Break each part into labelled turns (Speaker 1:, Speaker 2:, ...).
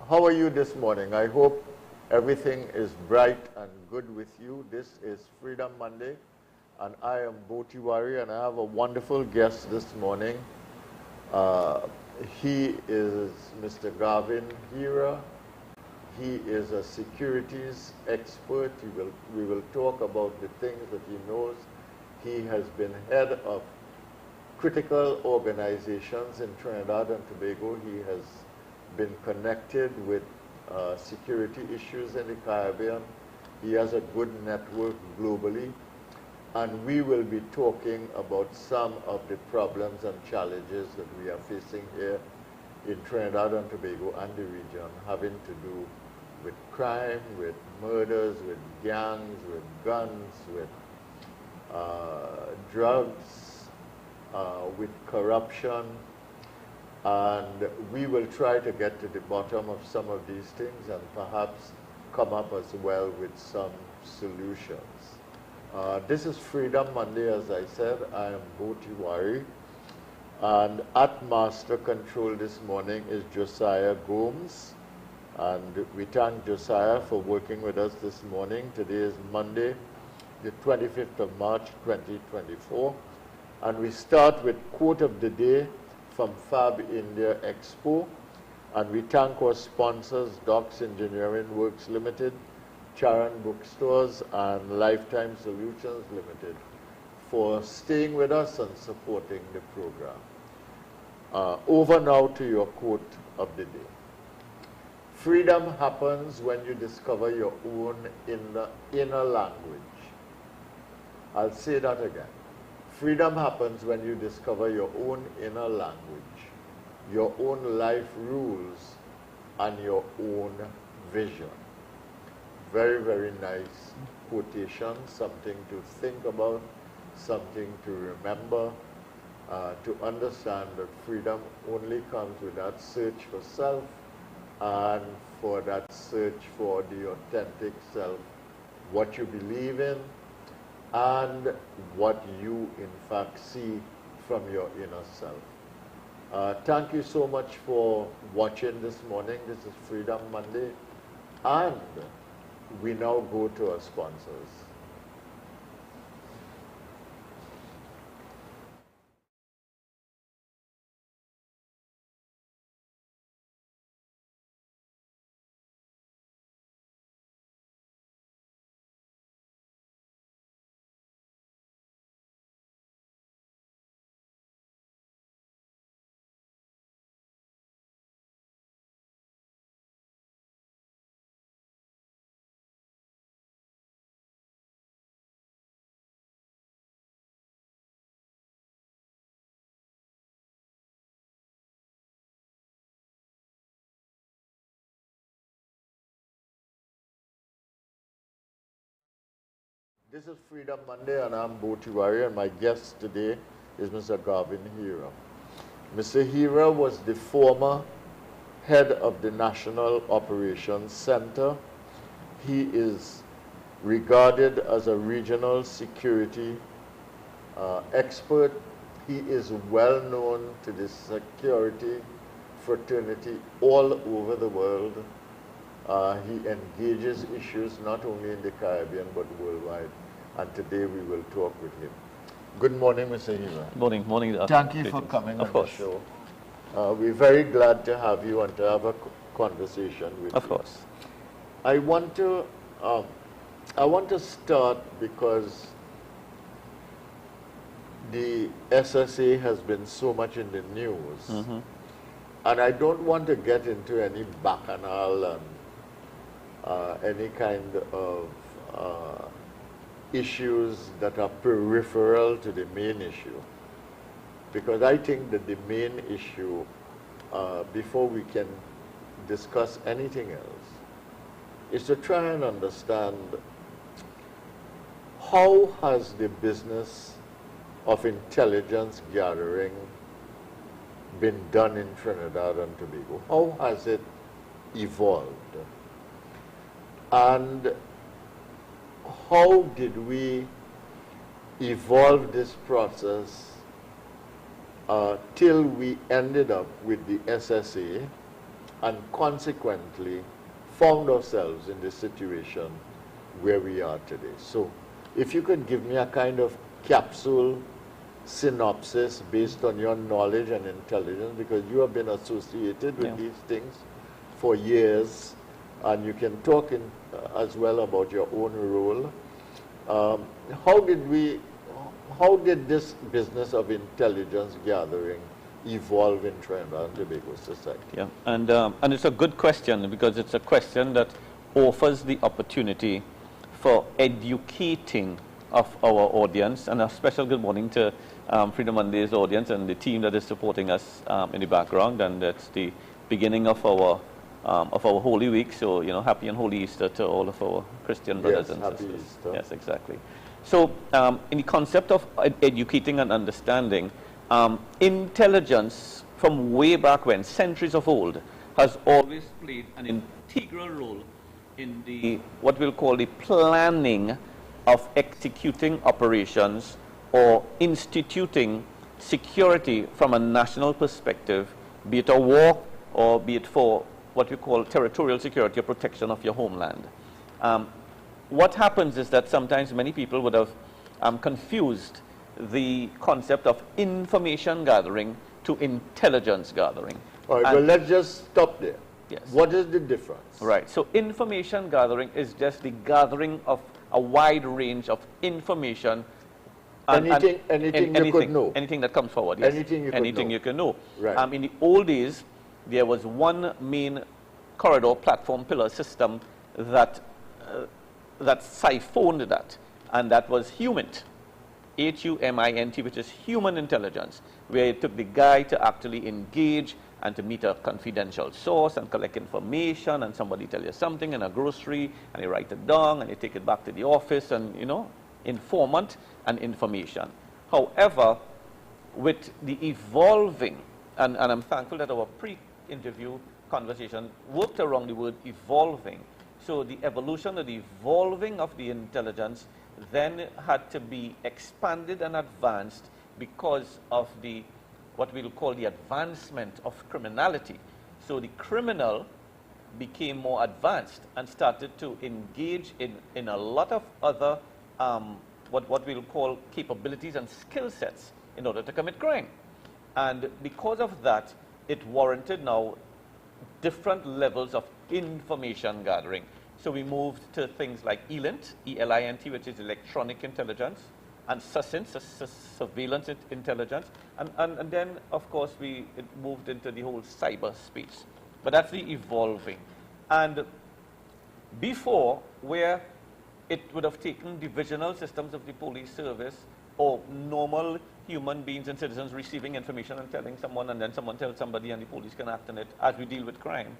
Speaker 1: How are you this morning? I hope everything is bright and good with you. This is Freedom Monday, and I am Botiwari, and I have a wonderful guest this morning. He is Mr. Garvin Hira. He is a securities expert. We will talk about the things that he knows. He has been head of critical organizations in Trinidad and Tobago. He has been connected with security issues in the Caribbean. He has a good network globally. And we will be talking about some of the problems and challenges that we are facing here in Trinidad and Tobago and the region, having to do with crime, with murders, with gangs, with guns, with drugs, with corruption. And we will try to get to the bottom of some of these things and perhaps come up as well with some solutions. This is Freedom Monday, as I said. I am Botiwari. And at Master Control this morning is Josiah Gomes. And we thank Josiah for working with us this morning. Today is Monday, the 25th of March, 2024. And we start with quote of the day from Fab India Expo. And we thank our sponsors, Docs Engineering Works Limited, Charan Bookstores, and Lifetime Solutions Limited for staying with us and supporting the program. Over now to your quote of the day. Freedom happens when you discover your own inner language. I'll say that again. Freedom happens when you discover your own inner language, your own life rules, and your own vision. Very, very nice quotation, something to think about, something to remember, to understand that freedom only comes with that search for self and for that search for the authentic self, what you believe in, and what you in fact see from your inner self. Thank you so much for watching this morning. This is Freedom Monday, and we now go to our sponsors. This is Freedom Monday, and I'm Botiwari, and my guest today is Mr. Garvin Hira. Mr. Hira was the former head of the National Operations Center. He is regarded as a regional security expert. He is well known to the security fraternity all over the world. He engages issues not only in the Caribbean but worldwide. And today we will talk with him. Good morning, Mr. Hira.
Speaker 2: Morning.
Speaker 1: Thank you for coming on the show. We're very glad to have you and to have a conversation with you.
Speaker 2: Of course.
Speaker 1: I want to start because the SSA has been so much in the news, and I don't want to get into any bacchanal and any kind of issues that are peripheral to the main issue, because I think that the main issue, before we can discuss anything else, is to try and understand how has the business of intelligence gathering been done in Trinidad and Tobago? How has it evolved? And how did we evolve this process till we ended up with the SSA and consequently found ourselves in the situation where we are today. So if you could give me a kind of capsule synopsis based on your knowledge and intelligence, because you have been associated with these things for years, and you can talk as well about your own role. How did this business of intelligence gathering evolve in Trinidad and Tobago society?
Speaker 2: Yeah, and it's a good question, because it's a question that offers the opportunity for educating of our audience. And a special good morning to Freedom Monday's audience and the team that is supporting us in the background. And that's the beginning of our Holy Week. So, you know, happy and holy Easter to all of our Christian brothers and sisters.
Speaker 1: Easter.
Speaker 2: Yes, exactly. So, in the concept of educating and understanding, intelligence from way back when, centuries of old, has always played an integral role in the what we'll call the planning of executing operations or instituting security from a national perspective, be it a war or be it for what we call territorial security or protection of your homeland. What happens is that sometimes many people would have confused the concept of information gathering to intelligence gathering.
Speaker 1: All right, well, let's just stop there.
Speaker 2: Yes.
Speaker 1: What is the difference?
Speaker 2: Right. So information gathering is just the gathering of a wide range of information.
Speaker 1: Anything you could know.
Speaker 2: Anything that comes forward. Yes.
Speaker 1: Anything
Speaker 2: you can know.
Speaker 1: Right.
Speaker 2: In the old days, there was one main corridor platform pillar system that siphoned that, and that was HUMINT. HUMINT, which is human intelligence, where it took the guy to actually engage and to meet a confidential source and collect information, and somebody tell you something in a grocery, and you write it down, and you take it back to the office, and, you know, informant and information. However, with the evolving, and I'm thankful that our pre-interview conversation worked around the word evolving. So the evolution or the evolving of the intelligence then had to be expanded and advanced because of the what we'll call the advancement of criminality. So the criminal became more advanced and started to engage in a lot of other what we'll call capabilities and skill sets in order to commit crime. And because of that, it warranted now different levels of information gathering. So we moved to things like ELINT, E-L-I-N-T, which is electronic intelligence, and SUSINT, surveillance intelligence, and then, of course, it moved into the whole cyberspace. But that's the evolving. And before, where it would have taken divisional systems of the police service or normal human beings and citizens receiving information and telling someone, and then someone tells somebody and the police can act on it as we deal with crime,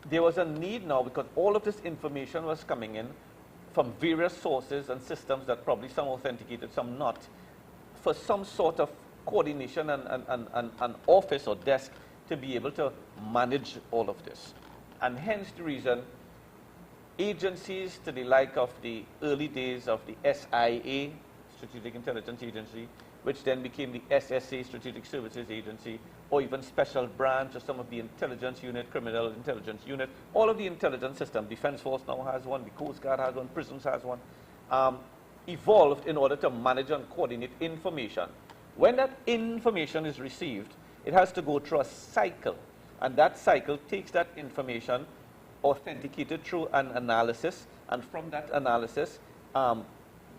Speaker 2: there was a need now, because all of this information was coming in from various sources and systems that probably some authenticated, some not, for some sort of coordination and an office or desk to be able to manage all of this. And hence the reason agencies to the like of the early days of the SIA, Strategic Intelligence Agency, which then became the SSA, Strategic Services Agency, or even special branch or some of the intelligence unit, criminal intelligence unit, all of the intelligence system, Defense Force now has one, the Coast Guard has one, Prisons has one, evolved in order to manage and coordinate information. When that information is received, it has to go through a cycle, and that cycle takes that information, authenticated through an analysis, and from that analysis,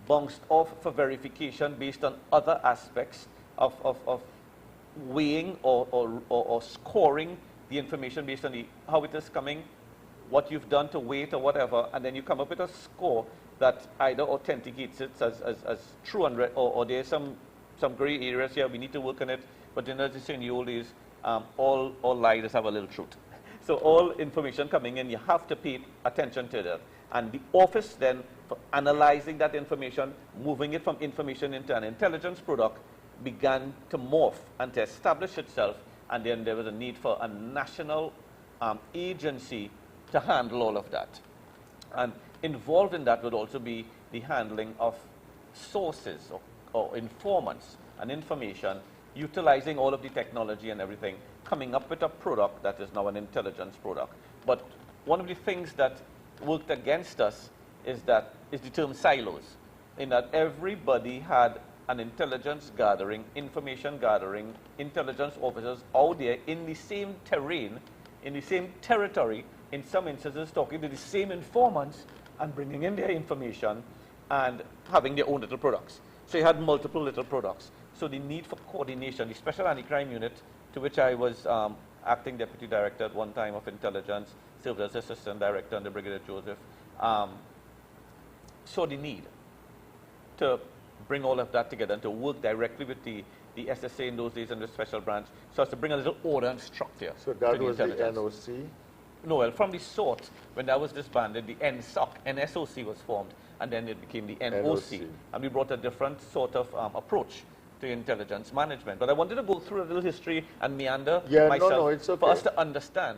Speaker 2: bounced off for verification based on other aspects of weighing or scoring the information based on how it is coming, what you've done to weight or whatever, and then you come up with a score that either authenticates it as true or there's some gray areas here, we need to work on it, but then as you say in the old days, all lies have a little truth. So all information coming in, you have to pay attention to that. And the office then, for analyzing that information, moving it from information into an intelligence product, began to morph and to establish itself, and then there was a need for a national agency to handle all of that. And involved in that would also be the handling of sources or informants and information, utilizing all of the technology and everything, coming up with a product that is now an intelligence product. But one of the things that worked against us is the term silos, in that everybody had an intelligence gathering, information gathering, intelligence officers out there in the same terrain, in the same territory, in some instances talking to the same informants and bringing in their information and having their own little products. So you had multiple little products. So the need for coordination, the Special Anti-Crime Unit, to which I was acting deputy director at one time of intelligence, served as assistant director under Brigadier Joseph, saw the need to bring all of that together and to work directly with the SSA in those days and the special branch, so as to bring a little order and structure.
Speaker 1: So that
Speaker 2: to
Speaker 1: was the
Speaker 2: intelligence.
Speaker 1: NOC?
Speaker 2: No, well, from the sort, when that was disbanded, the NSOC was formed, and then it became the NOC. And we brought a different sort of approach to intelligence management. But I wanted to go through a little history and meander myself
Speaker 1: it's okay.
Speaker 2: for us to understand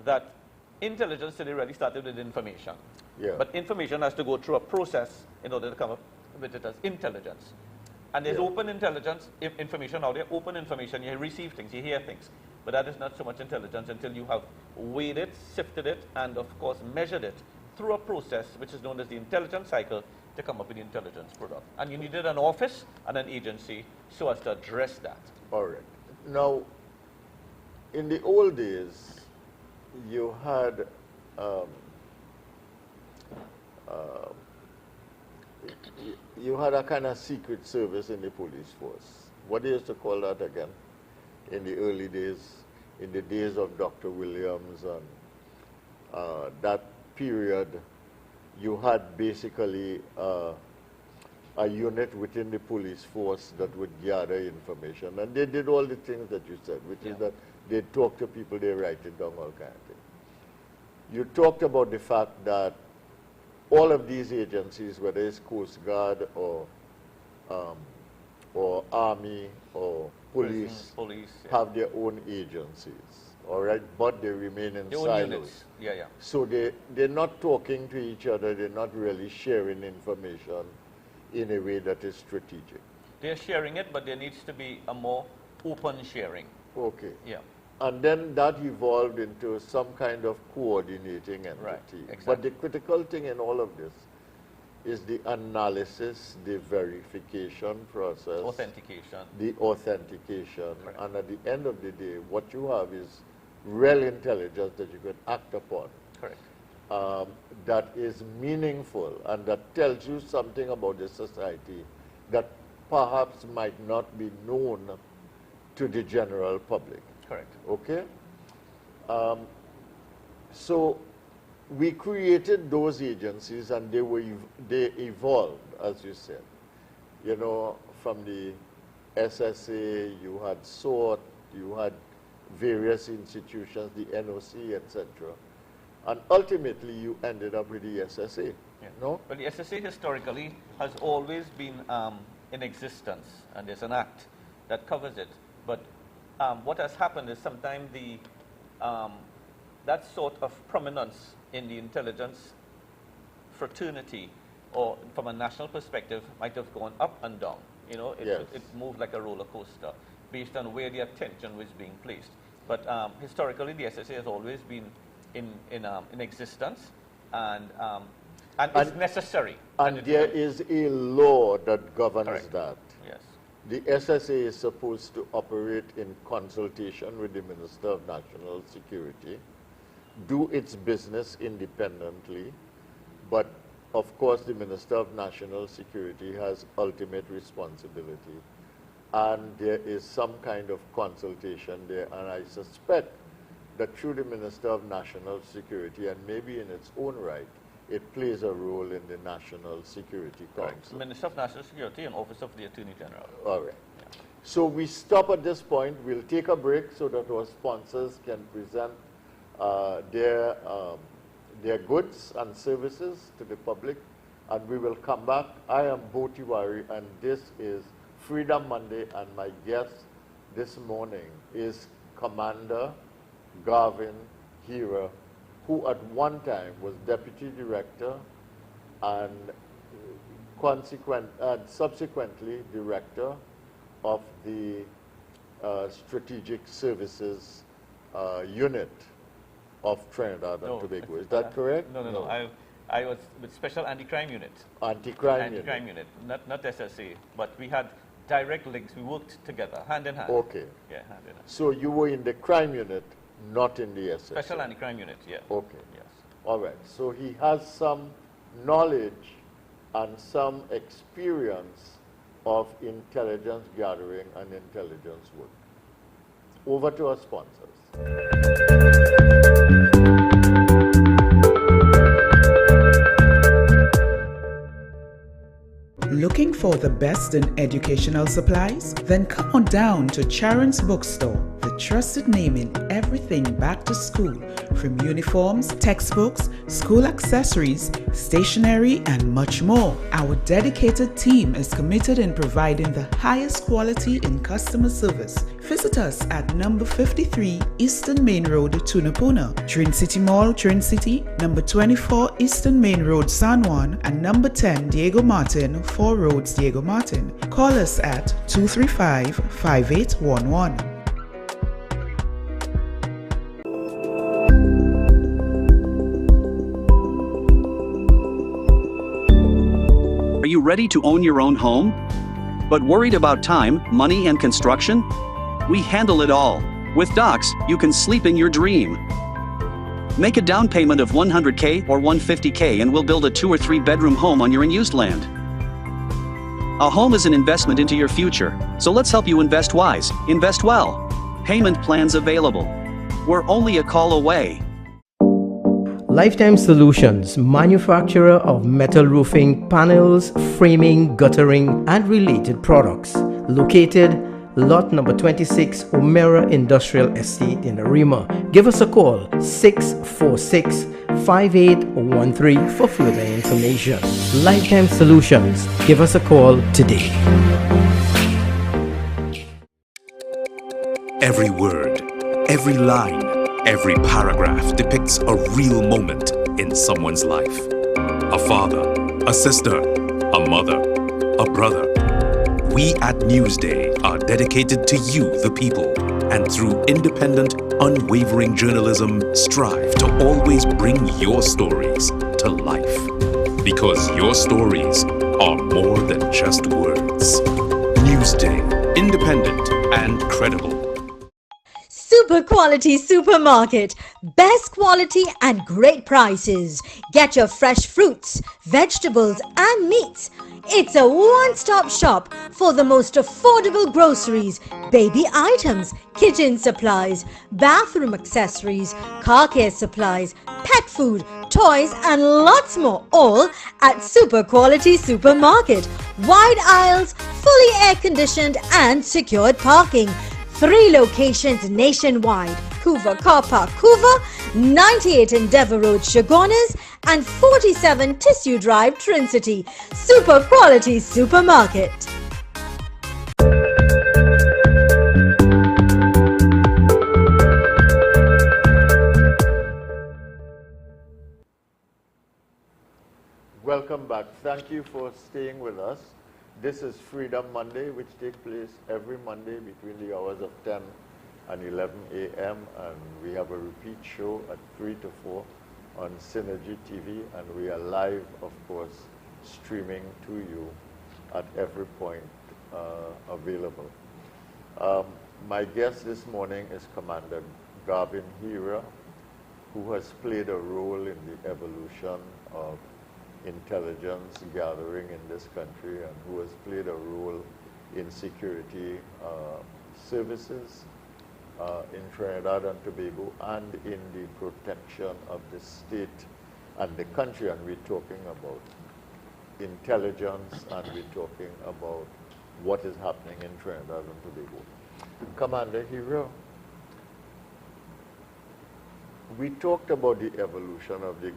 Speaker 2: that intelligence today really started with information.
Speaker 1: Yeah.
Speaker 2: But information has to go through a process in order to come up with it as intelligence. And there's open intelligence, information out there, open information, you receive things, you hear things. But that is not so much intelligence until you have weighed it, sifted it, and of course measured it through a process which is known as the intelligence cycle to come up with the intelligence product. And you needed an office and an agency so as to address that.
Speaker 1: All right. Now, in the old days, you had a kind of secret service in the police force. What they used to call that again? In the early days, in the days of Dr. Williams and that period, you had basically a unit within the police force that would gather information. And they did all the things that you said, which is that they talk to people, they write it down, all kind of things. You talked about the fact that all of these agencies, whether it's Coast Guard or Army or police, have their own agencies, all right? But they remain in silos. So they're not talking to each other. They're not really sharing information in a way that is strategic.
Speaker 2: They're sharing it, but there needs to be a more open sharing.
Speaker 1: Okay.
Speaker 2: Yeah.
Speaker 1: And then that evolved into some kind of coordinating entity.
Speaker 2: Right, exactly.
Speaker 1: But the critical thing in all of this is the analysis, the verification process.
Speaker 2: Authentication.
Speaker 1: The authentication.
Speaker 2: Right.
Speaker 1: And at the end of the day, what you have is real intelligence that you can act upon.
Speaker 2: Correct.
Speaker 1: That is meaningful and that tells you something about the society that perhaps might not be known to the general public.
Speaker 2: Correct.
Speaker 1: Okay? So we created those agencies and they evolved, as you said. You know, from the SSA, you had SORT, you had various institutions, the NOC, etc. And ultimately, you ended up with the SSA, no?
Speaker 2: But the SSA historically has always been in existence, and there's an act that covers it. But what has happened is sometimes that sort of prominence in the intelligence fraternity, or from a national perspective, might have gone up and down. You know, it moved like a roller coaster based on where the attention was being placed. But historically, the SSA has always been in existence, and it's necessary.
Speaker 1: And there is a law that governs that.
Speaker 2: Yes.
Speaker 1: The SSA is supposed to operate in consultation with the Minister of National Security, do its business independently, but of course the Minister of National Security has ultimate responsibility. And there is some kind of consultation there, and I suspect that through the Minister of National Security, and maybe in its own right, it plays a role in the National Security Council.
Speaker 2: Minister of National Security and Office of the Attorney General.
Speaker 1: All right. Yeah. So we stop at this point. We'll take a break so that our sponsors can present their goods and services to the public, and we will come back. I am Bo Tiwari, and this is Freedom Monday, and my guest this morning is Commander Garvin Hira, who at one time was Deputy Director and subsequently Director of the Strategic Services unit of Trinidad and Tobago. Is that correct?
Speaker 2: No. I was with Special Anti-Crime Unit.
Speaker 1: Anti-Crime Unit.
Speaker 2: Anti-Crime Unit, not SSA, but we had direct links. We worked together, hand in hand.
Speaker 1: Okay.
Speaker 2: Yeah, hand in hand.
Speaker 1: So you were in the crime unit, not in the SSA?
Speaker 2: Special Anti-Crime Unit, yeah.
Speaker 1: Okay.
Speaker 2: Yes.
Speaker 1: All right. So he has some knowledge and some experience of intelligence gathering and intelligence work. Over to our sponsors.
Speaker 3: Looking for the best in educational supplies? Then come on down to Charon's Bookstore, the trusted name in everything back to school, from uniforms, textbooks, school accessories, stationery, and much more. Our dedicated team is committed in providing the highest quality in customer service. Visit us at number 53 Eastern Main Road, Tunapuna, Trin City Mall, Trin City, number 24 Eastern Main Road, San Juan, and number 10 Diego Martin, 4 Roads, Diego Martin. Call us at 235-5811.
Speaker 4: Are you ready to own your own home? But worried about time, money, and construction? We handle it all. With Docs, you can sleep in your dream. Make a down payment of $100K or $150K and we'll build a 2 or 3 bedroom home on your unused land. A home is an investment into your future, so let's help you invest wise, invest well. Payment plans available. We're only a call away.
Speaker 5: Lifetime Solutions, manufacturer of metal roofing, panels, framing, guttering, and related products. Located lot number 26, Omera Industrial Estate in Arima. Give us a call, 646-5813 for further information. Lifetime Solutions. Give us a call today.
Speaker 6: Every word, every line, every paragraph depicts a real moment in someone's life. A father, a sister, a mother, a brother. We at Newsday are dedicated to you, the people, and through independent, unwavering journalism, strive to always bring your stories to life. Because your stories are more than just words. Newsday, independent and credible.
Speaker 7: Super quality supermarket, best quality and great prices. Get your fresh fruits, vegetables and meats. It's a one-stop shop for the most affordable groceries, baby items, kitchen supplies, bathroom accessories, car care supplies, pet food, toys and lots more, all at Super Quality Supermarket. Wide aisles, fully air-conditioned and secured parking. 3 locations nationwide: Hoover Car Park, Hoover, 98 Endeavour Road, Chagonas, and 47 Tissue Drive, Trin City. Super Quality Supermarket.
Speaker 1: Welcome back. Thank you for staying with us. This is Freedom Monday, which takes place every Monday between the hours of 10 and 11 a.m. And we have a repeat show at 3 to 4 on Synergy TV. And we are live, of course, streaming to you at every point available. My guest this morning is Commander Garvin Hira, who has played a role in the evolution of intelligence gathering in this country and who has played a role in security services in Trinidad and Tobago and in the protection of the state and the country. And we're talking about intelligence and we're talking about what is happening in Trinidad and Tobago. Commander Hero, we talked about the evolution of the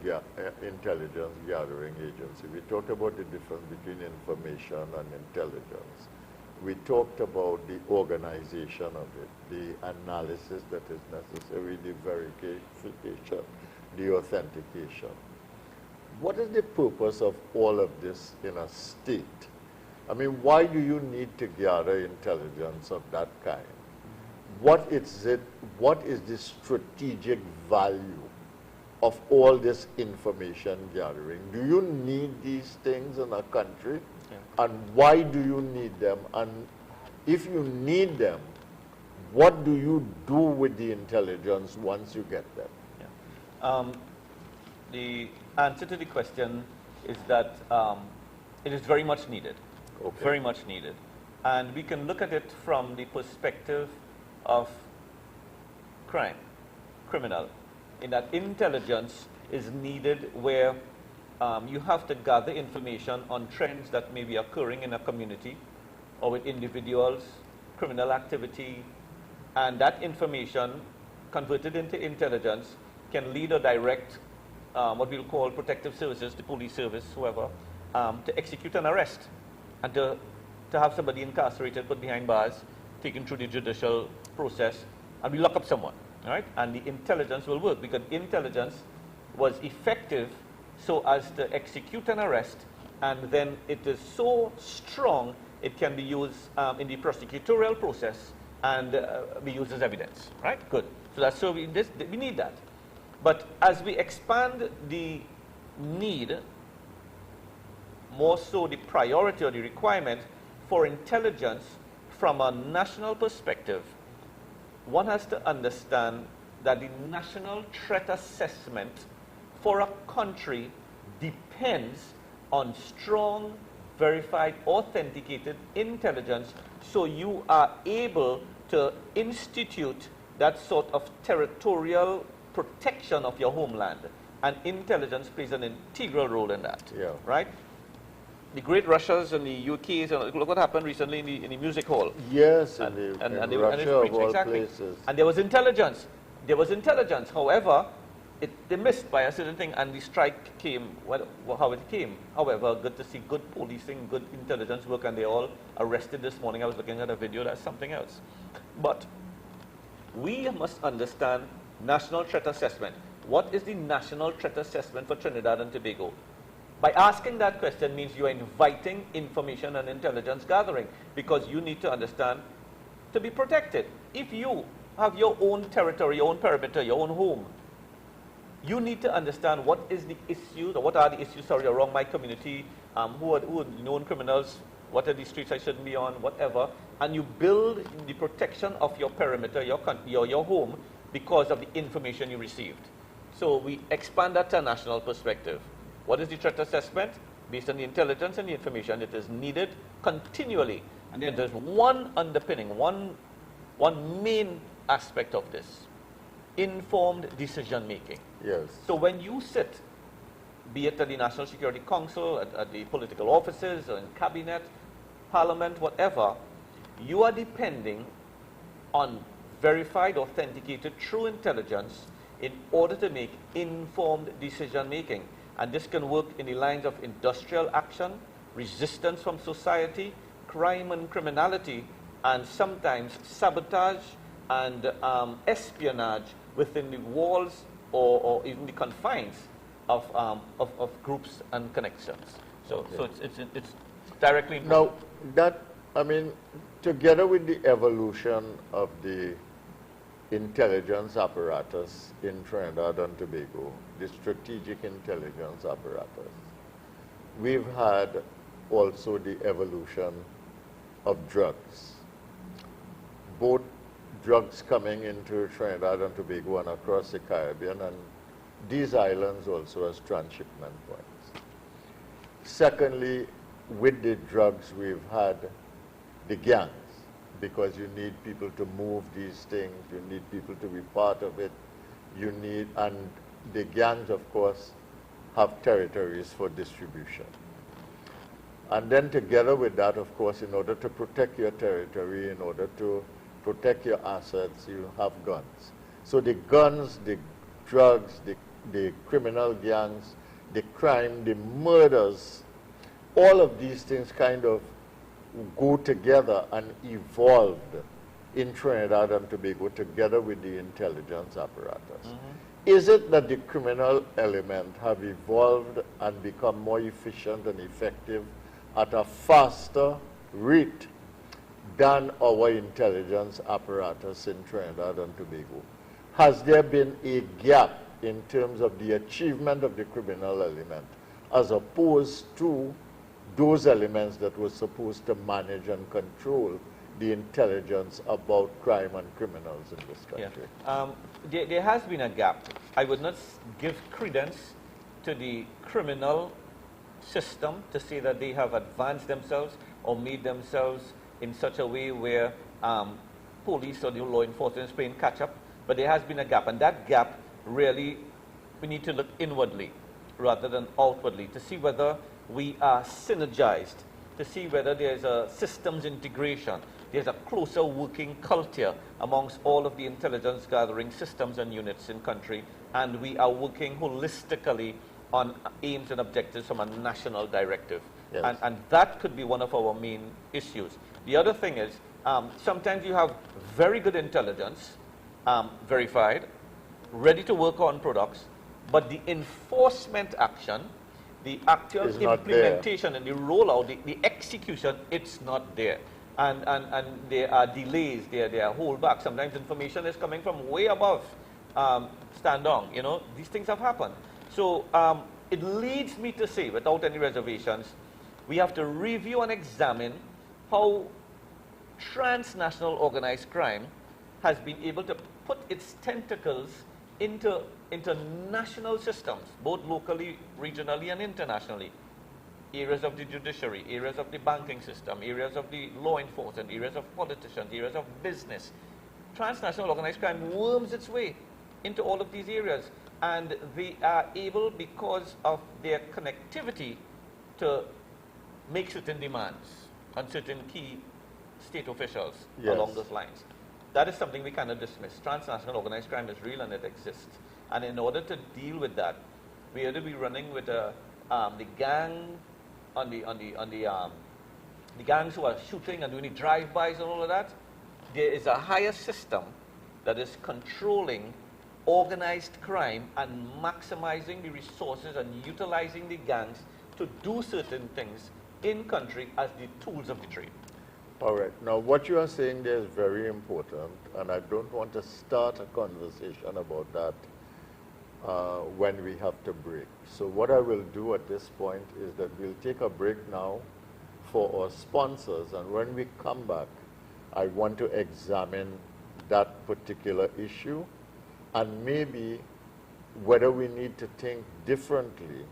Speaker 1: intelligence gathering agency. We talked about the difference between information and intelligence. We talked about the organization of it, the analysis that is necessary, the verification, the authentication. What is the purpose of all of this in a state? I mean, why do you need to gather intelligence of that kind? what is the strategic value of all this information gathering? Do you need these things in a country? Yeah. And why do you need them? And if you need them, what do you do with the intelligence once you get them?
Speaker 2: Yeah. The answer to the question is that it is very much needed. Okay. Very much needed. And we can look at it from the perspective of crime, criminal, in that intelligence is needed where you have to gather information on trends that may be occurring in a community or with individuals, criminal activity, and that information converted into intelligence can lead or direct what we'll call protective services, the police service, whoever, to execute an arrest and to have somebody incarcerated, put behind bars, taken through the judicial process, and we lock up someone, all right? And the intelligence will work because intelligence was effective so as to execute an arrest, and then it is so strong it can be used in the prosecutorial process and be used as evidence, right? Good. So that's so we need that. But as we expand the need, more so the priority or the requirement for intelligence from a national perspective, one has to understand that the national threat assessment for a country depends on strong, verified, authenticated intelligence, so you are able to institute that sort of territorial protection of your homeland. And intelligence plays an integral role in that, yeah. Right? The great Russias and the UKs, and look what happened recently in the music hall.
Speaker 1: Yes,
Speaker 2: and
Speaker 1: Russia of all
Speaker 2: exactly.
Speaker 1: places.
Speaker 2: And there was intelligence. There was intelligence. However, they missed by a certain thing, and the strike came how it came. However, good to see good policing, good intelligence work, and they all arrested this morning. I was looking at a video. That's something else. But we must understand national threat assessment. What is the national threat assessment for Trinidad and Tobago? By asking that question means you are inviting information and intelligence gathering, because you need to understand to be protected. If you have your own territory, your own perimeter, your own home, you need to understand what is the issues, or what are the issues, around my community, who are known criminals, what are the streets I shouldn't be on, whatever, and you build the protection of your perimeter, your home, because of the information you received. So we expand that to a national perspective. What is the threat assessment? Based on the intelligence and the information, it is needed continually. And then there's one underpinning, one main aspect of this: informed decision making.
Speaker 1: Yes.
Speaker 2: So when you sit, be it at the National Security Council, at the political offices, or in cabinet, parliament, whatever, you are depending on verified, authenticated, true intelligence in order to make informed decision making. And this can work in the lines of industrial action, resistance from society, crime and criminality, and sometimes sabotage and espionage within the walls or even the confines of groups and connections. So, okay. So it's directly important.
Speaker 1: Now, together with the evolution of the intelligence apparatus in Trinidad and Tobago, the strategic intelligence apparatus, we've had also the evolution of drugs. Both drugs coming into Trinidad and Tobago and across the Caribbean, and these islands also as transshipment points. Secondly, with the drugs, we've had the gangs, because you need people to move these things, you need people to be part of it, and the gangs, of course, have territories for distribution. And then together with that, of course, in order to protect your territory, in order to protect your assets, you have guns. So the guns, the drugs, the criminal gangs, the crime, the murders, all of these things kind of go together and evolved in Trinidad and Tobago together with the intelligence apparatus. Mm-hmm. Is it that the criminal element have evolved and become more efficient and effective at a faster rate than our intelligence apparatus in Trinidad and Tobago? Has there been a gap in terms of the achievement of the criminal element as opposed to those elements that were supposed to manage and control the intelligence about crime and criminals in this country?
Speaker 2: Yeah. There has been a gap. I would not give credence to the criminal system to say that they have advanced themselves or made themselves in such a way where police or the law enforcement is playing catch up, but there has been a gap, and that gap really, we need to look inwardly rather than outwardly to see whether we are synergized, to see whether there's a systems integration, there's a closer working culture amongst all of the intelligence gathering systems and units in country, and we are working holistically on aims and objectives from a national directive.
Speaker 1: Yes.
Speaker 2: And that could be one of our main issues. The other thing is, sometimes you have very good intelligence, verified, ready to work on products, but the enforcement action, the actual implementation and the rollout, the execution, it's not there. And there are delays, there are holdbacks. Sometimes information is coming from way above stand down. You know, these things have happened. So it leads me to say, without any reservations, we have to review and examine how transnational organized crime has been able to put its tentacles into national systems, both locally, regionally, and internationally. Areas of the judiciary, areas of the banking system, areas of the law enforcement, areas of politicians, areas of business. Transnational organized crime worms its way into all of these areas, and they are able, because of their connectivity, to make certain demands on certain key state officials along those lines. That is something we cannot dismiss. Transnational organized crime is real and it exists. And in order to deal with that, we ought to be running with the gang the gangs who are shooting and doing the drive-bys and all of that. There is a higher system that is controlling organized crime and maximizing the resources and utilizing the gangs to do certain things in country as the tools of the trade.
Speaker 1: All right. Now, what you are saying there is very important, and I don't want to start a conversation about that when we have to break. So what I will do at this point is that we'll take a break now for our sponsors, and when we come back, I want to examine that particular issue and maybe whether we need to think differently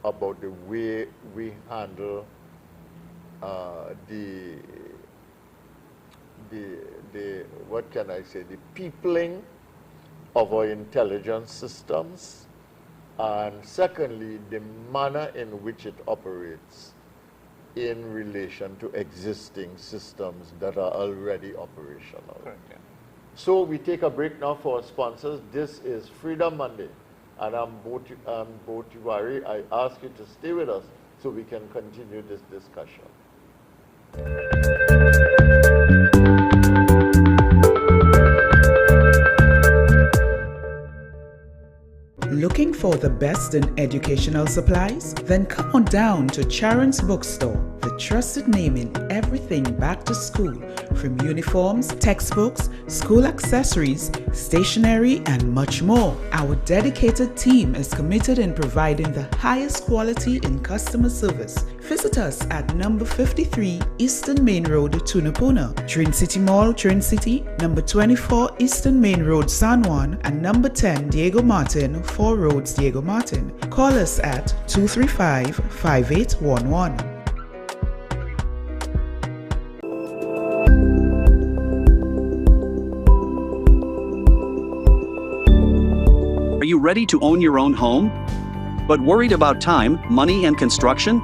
Speaker 1: about the way we handle what can I say, the peopling of our intelligence systems, and secondly, the manner in which it operates in relation to existing systems that are already operational.
Speaker 2: Correct, yeah.
Speaker 1: So we take a break now for our sponsors. This is Freedom Monday, and I'm Botiwari. I ask you to stay with us so we can continue this discussion.
Speaker 3: Looking for the best in educational supplies? Then come on down to Charon's Bookstore, the trusted name in everything back to school, from uniforms, textbooks, school accessories, stationery, and much more. Our dedicated team is committed in providing the highest quality in customer service. Visit us at number 53 Eastern Main Road, Tunapuna, Trin City Mall, Trin City, number 24 Eastern Main Road, San Juan, and number 10 Diego Martin, 4 Roads, Diego Martin. Call us at 235-5811.
Speaker 4: Are you ready to own your own home? But worried about time, money, and construction?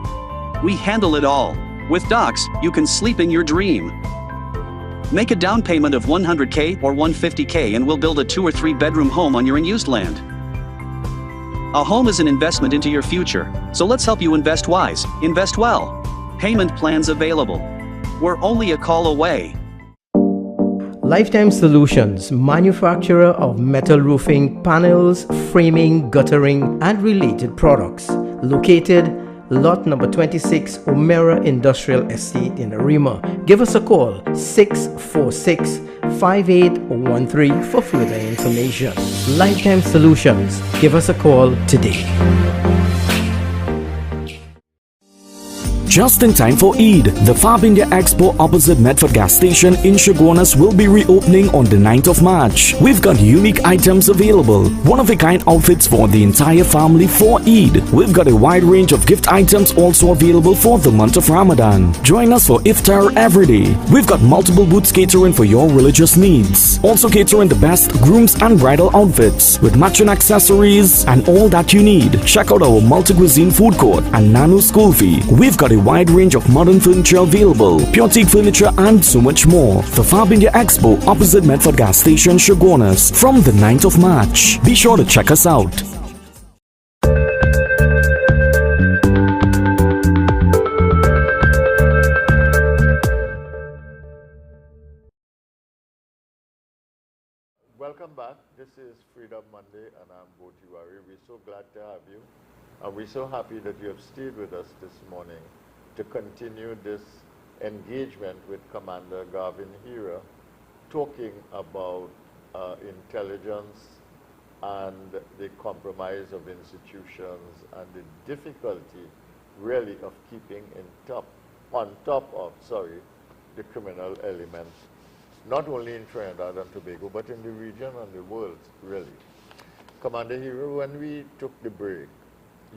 Speaker 4: We handle it all. With Docs, you can sleep in your dream. Make a down payment of $100K or $150K and we'll build a 2 or 3 bedroom home on your unused land. A home is an investment into your future, so let's help you invest wise, invest well. Payment plans available. We're only a call away.
Speaker 5: Lifetime Solutions, manufacturer of metal roofing, panels, framing, guttering, and related products. Located lot number 26, Omera Industrial Estate in Arima. give us a call 646-5813 for further information. Lifetime Solutions. Give us a call today.
Speaker 8: Just in time for Eid, the Fab India Expo opposite Medford gas station in Chaguanas will be reopening on the 9th of March. We've got unique items available, one-of-a-kind outfits for the entire family for Eid. We've got a wide range of gift items also available for the month of Ramadan. Join us for iftar every day. We've got multiple booths catering for your religious needs. Also catering the best grooms and bridal outfits with matching accessories and all that you need. Check out our multi-cuisine food court and Nano School Fee. We've got a wide range of modern furniture available, pure teak furniture and so much more. The Fab India Expo opposite Medford gas station, Chaguanas from the 9th of March. Be sure to check us out.
Speaker 1: Welcome back. This is Freedom Monday and I'm Botiwari. We're so glad to have you and we're so happy that you have stayed with us this morning to continue this engagement with Commander Garvin Hira, talking about intelligence and the compromise of institutions and the difficulty really of keeping on top of the criminal element, not only in Trinidad and Tobago, but in the region and the world, really. Commander Hira, when we took the break,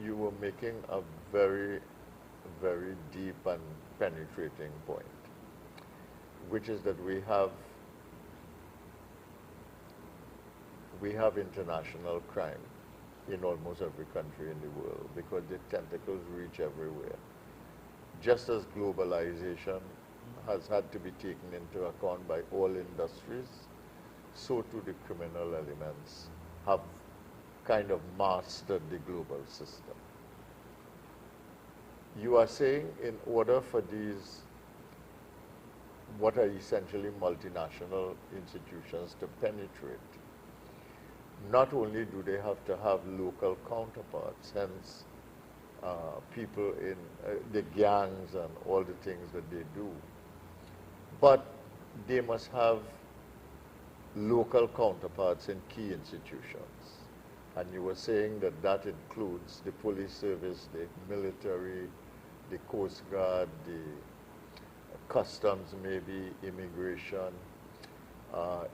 Speaker 1: you were making a very deep and penetrating point, which is that we have international crime in almost every country in the world because the tentacles reach everywhere. Just as globalization has had to be taken into account by all industries, so too the criminal elements have kind of mastered the global system. You are saying in order for these, what are essentially multinational institutions to penetrate, not only do they have to have local counterparts, hence people in the gangs and all the things that they do, but they must have local counterparts in key institutions. And you were saying that that includes the police service, the military, the Coast Guard, the customs, maybe immigration.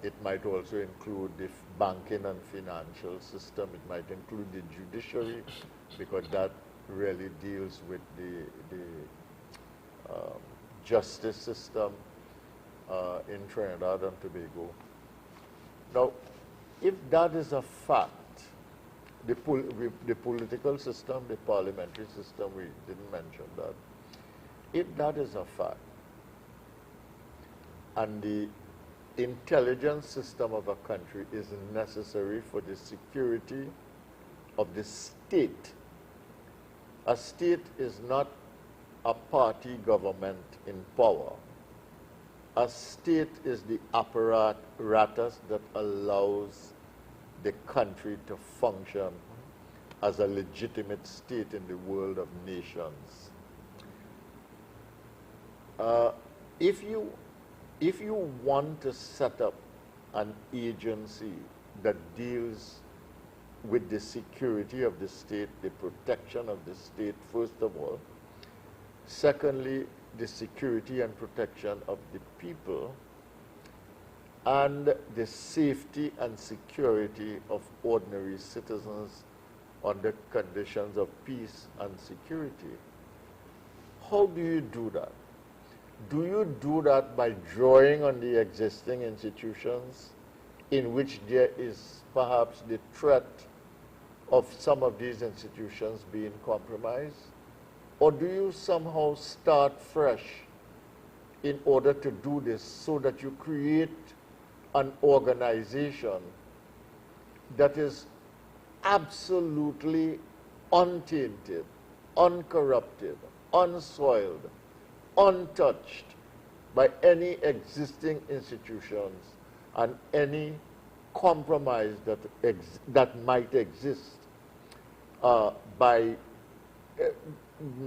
Speaker 1: It might also include the banking and financial system. It might include the judiciary, because that really deals with the justice system in Trinidad and Tobago. Now, if that is a fact, the political system, the parliamentary system, we didn't mention that. If that is a fact, and the intelligence system of a country is necessary for the security of the state, a state is not a party government in power. A state is the apparatus that allows the country to function as a legitimate state in the world of nations. If you want to set up an agency that deals with the security of the state, the protection of the state, first of all, secondly, the security and protection of the people, and the safety and security of ordinary citizens under conditions of peace and security. How do you do that? Do you do that by drawing on the existing institutions in which there is perhaps the threat of some of these institutions being compromised? Or do you somehow start fresh in order to do this so that you create an organization that is absolutely untainted, uncorrupted, unsoiled, untouched by any existing institutions and any compromise that might exist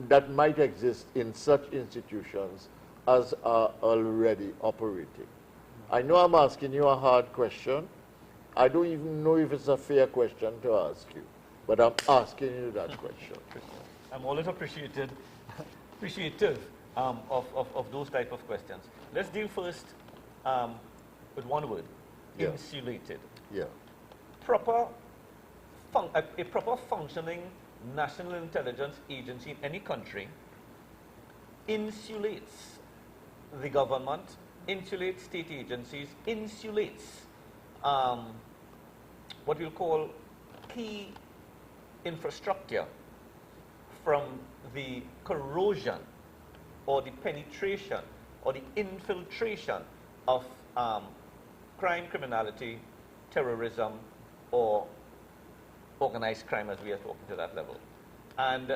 Speaker 1: that might exist in such institutions as are already operating? I know I'm asking you a hard question. I don't even know if it's a fair question to ask you, but I'm asking you that question.
Speaker 2: I'm always appreciative of those type of questions. Let's deal first with one word,
Speaker 1: Yeah.
Speaker 2: insulated.
Speaker 1: Yeah.
Speaker 2: A proper functioning national intelligence agency in any country insulates the government, insulates state agencies, insulates what we'll call key infrastructure from the corrosion or the penetration or the infiltration of crime, criminality, terrorism, or organized crime, as we are talking to that level. And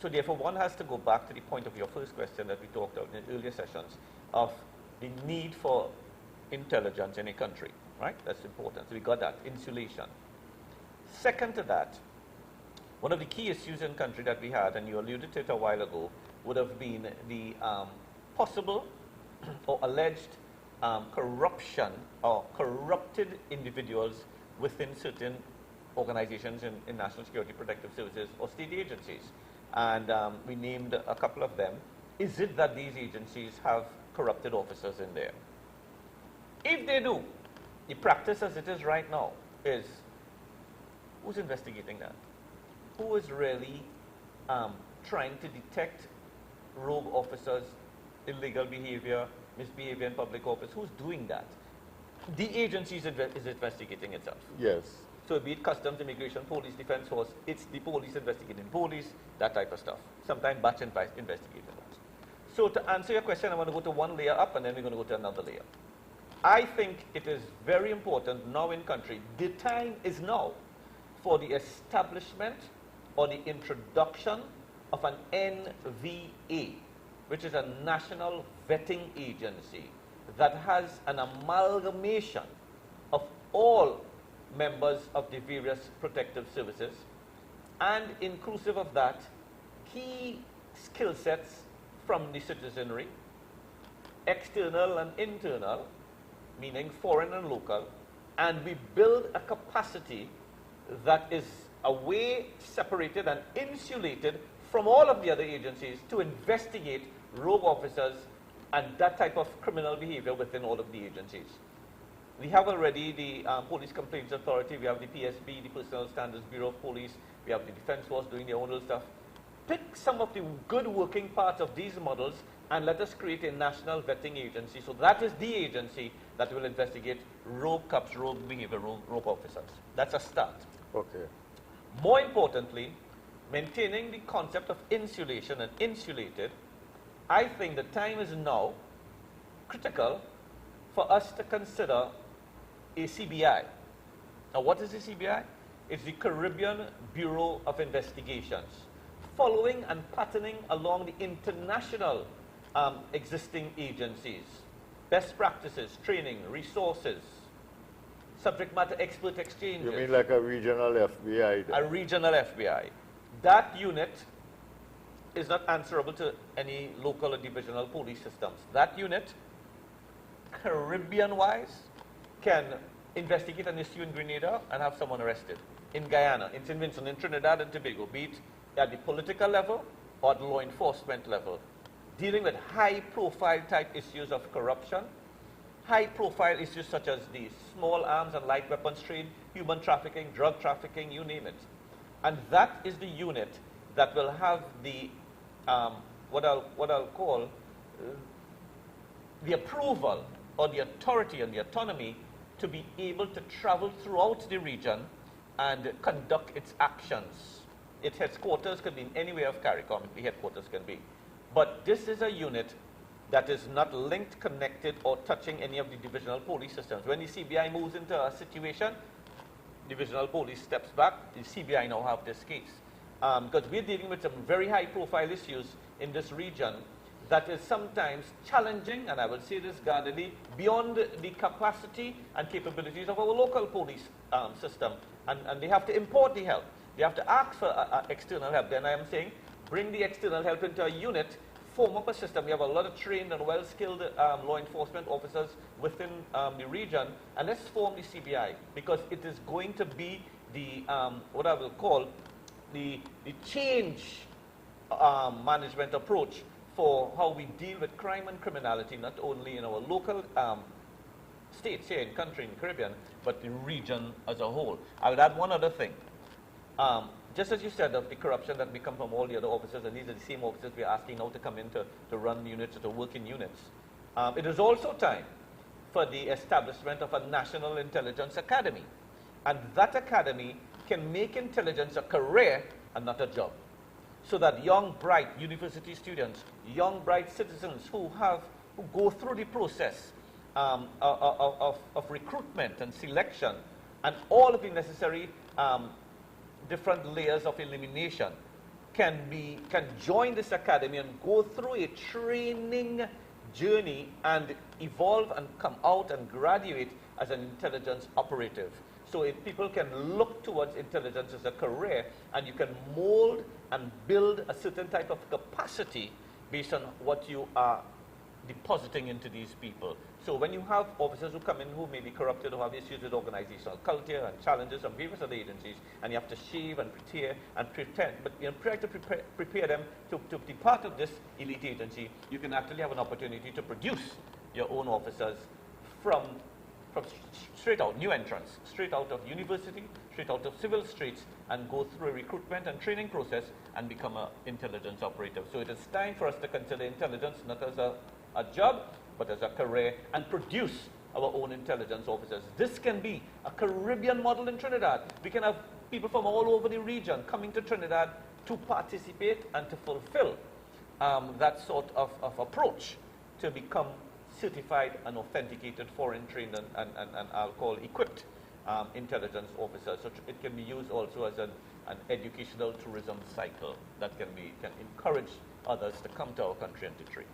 Speaker 2: so therefore one has to go back to the point of your first question that we talked about in earlier sessions of the need for intelligence in a country, right? That's important. So we got that, insulation. Second to that, one of the key issues in country that we had, and you alluded to it a while ago, would have been the possible or alleged corruption or corrupted individuals within certain organizations in national security protective services or state agencies. And we named a couple of them. Is it that these agencies have corrupted officers in there? If they do, the practice as it is right now is, who's investigating that? Who is really trying to detect rogue officers, illegal behavior, misbehavior in public office? Who's doing that? The agency is investigating itself.
Speaker 1: Yes.
Speaker 2: So be it customs, immigration, police, defense force, it's the police investigating police, that type of stuff. Sometimes batch investigating that. So to answer your question, I want to go to one layer up and then we're going to go to another layer. I think it is very important now in country, the time is now for the establishment or the introduction of an NVA, which is a national vetting agency that has an amalgamation of all members of the various protective services, and inclusive of that, key skill sets from the citizenry, external and internal, meaning foreign and local, and we build a capacity that is away, separated and insulated from all of the other agencies to investigate rogue officers and that type of criminal behavior within all of the agencies. We have already the Police Complaints Authority, we have the PSB, the Personnel Standards Bureau of Police, we have the Defense Force doing their own little stuff. Pick some of the good working parts of these models and let us create a national vetting agency. So that is the agency that will investigate rogue cops, rogue behavior, rogue officers. That's a start.
Speaker 1: Okay.
Speaker 2: More importantly, maintaining the concept of insulation and insulated, I think the time is now critical for us to consider a CBI. Now, what is the CBI? It's the Caribbean Bureau of Investigations, following and patterning along the international existing agencies, best practices, training, resources, subject matter expert exchanges.
Speaker 1: You mean like a regional FBI? Then?
Speaker 2: A regional FBI. That unit is not answerable to any local or divisional police systems. That unit, Caribbean-wise, can investigate an issue in Grenada and have someone arrested. In Guyana, in St. Vincent, in Trinidad and Tobago, be it at the political level or at the law enforcement level, dealing with high-profile type issues of corruption, high-profile issues such as the small arms and light weapons trade, human trafficking, drug trafficking, you name it. And that is the unit that will have the, what I'll call the approval or the authority and the autonomy to be able to travel throughout the region and conduct its actions. Its headquarters could be in any way of CARICOM, the headquarters can be. But this is a unit that is not linked, connected, or touching any of the divisional police systems. When the CBI moves into a situation, divisional police steps back, the CBI now have this case. Because we're dealing with some very high-profile issues in this region that is sometimes challenging, and I will say this guardedly, beyond the capacity and capabilities of our local police system. And they have to import the help. They have to ask for external help. Then I am saying, bring the external help into a unit form up a system. We have a lot of trained and well-skilled law enforcement officers within the region, and let's form the CBI, because it is going to be the, what I will call, the change management approach for how we deal with crime and criminality, not only in our local states here in country, in the Caribbean, but the region as a whole. I would add one other thing. Just as you said, of the corruption that we come from all the other officers, and these are the same officers we're asking now to come in to run units or to work in units. It is also time for the establishment of a National Intelligence Academy. And that academy can make intelligence a career and not a job. So that young, bright university students, young, bright citizens who go through the process of recruitment and selection and all of the necessary different layers of elimination can join this academy and go through a training journey and evolve and come out and graduate as an intelligence operative. So if people can look towards intelligence as a career, and you can mold and build a certain type of capacity based on what you are depositing into these people. So when you have officers who come in who may be corrupted or have issues with organizational culture and challenges of various other agencies, and you have to shave and pretend, but try to prepare them to be part of this elite agency, you can actually have an opportunity to produce your own officers from straight out, new entrants, straight out of university, straight out of civil streets, and go through a recruitment and training process and become an intelligence operative. So it is time for us to consider intelligence not as a job, but as a career, and produce our own intelligence officers. This can be a Caribbean model in Trinidad. We can have people from all over the region coming to Trinidad to participate and to fulfill that sort of approach to become certified and authenticated foreign trained and I'll call equipped intelligence officers. So it can be used also as an educational tourism cycle that can encourage others to come to our country and to train.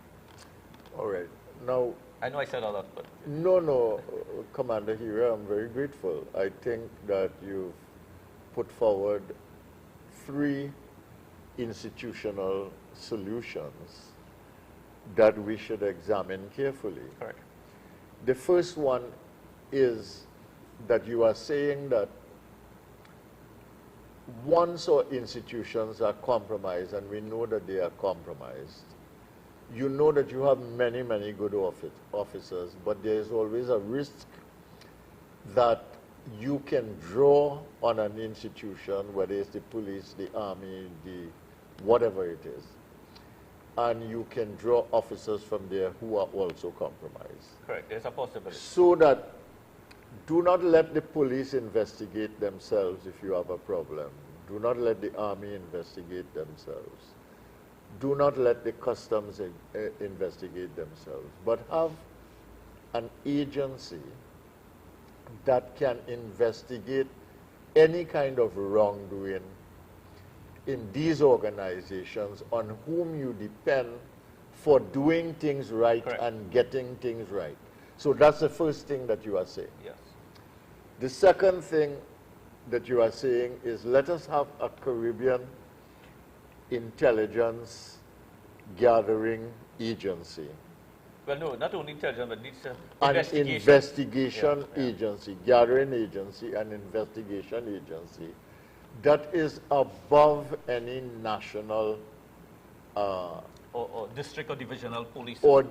Speaker 1: All right. Now,
Speaker 2: I know I said a lot, but...
Speaker 1: No, Commander Hira, I'm very grateful. I think that you've put forward 3 institutional solutions that we should examine carefully.
Speaker 2: Correct.
Speaker 1: The first one is that you are saying that once our institutions are compromised, and we know that they are compromised, you know that you have many, many good officers, but there is always a risk that you can draw on an institution, whether it's the police, the army, the whatever it is, and you can draw officers from there who are also compromised.
Speaker 2: Correct, there's a possibility.
Speaker 1: So that do not let the police investigate themselves if you have a problem. Do not let the army investigate themselves. Do not let the customs investigate themselves, but have an agency that can investigate any kind of wrongdoing in these organizations on whom you depend for doing things right.
Speaker 2: Correct.
Speaker 1: And getting things right. So that's the first thing that you are saying.
Speaker 2: Yes.
Speaker 1: The second thing that you are saying is let us have a Caribbean intelligence gathering agency.
Speaker 2: Well, no, not only intelligence, but it's
Speaker 1: An investigation agency, gathering agency, and investigation agency that is above any national
Speaker 2: or district or divisional police
Speaker 1: or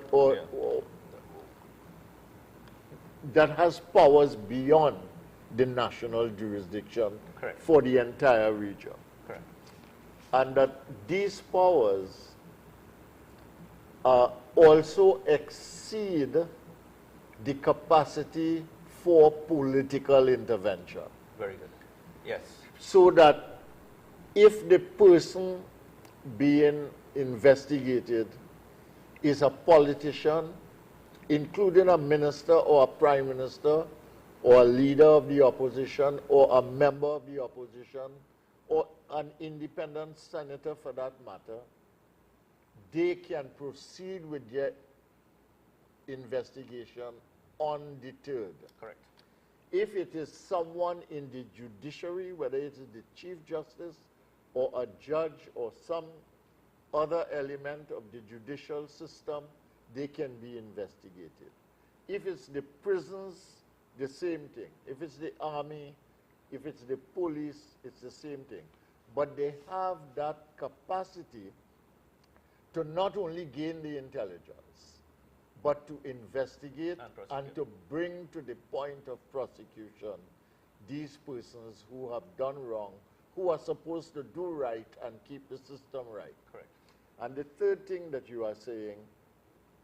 Speaker 1: that has powers beyond the national jurisdiction.
Speaker 2: Correct.
Speaker 1: For the entire region.
Speaker 2: Correct.
Speaker 1: And that these powers also exceed the capacity for political intervention.
Speaker 2: Very good. Yes.
Speaker 1: So that if the person being investigated is a politician, including a minister or a prime minister or a leader of the opposition or a member of the opposition or an independent senator for that matter, they can proceed with their investigation undeterred.
Speaker 2: Correct.
Speaker 1: If it is someone in the judiciary, whether it is the Chief Justice or a judge or some other element of the judicial system, they can be investigated. If it's the prisons, the same thing. If it's the army, if it's the police, it's the same thing. But they have that capacity to not only gain the intelligence, but to investigate and to bring to the point of prosecution these persons who have done wrong, who are supposed to do right and keep the system right.
Speaker 2: Correct.
Speaker 1: And the third thing that you are saying,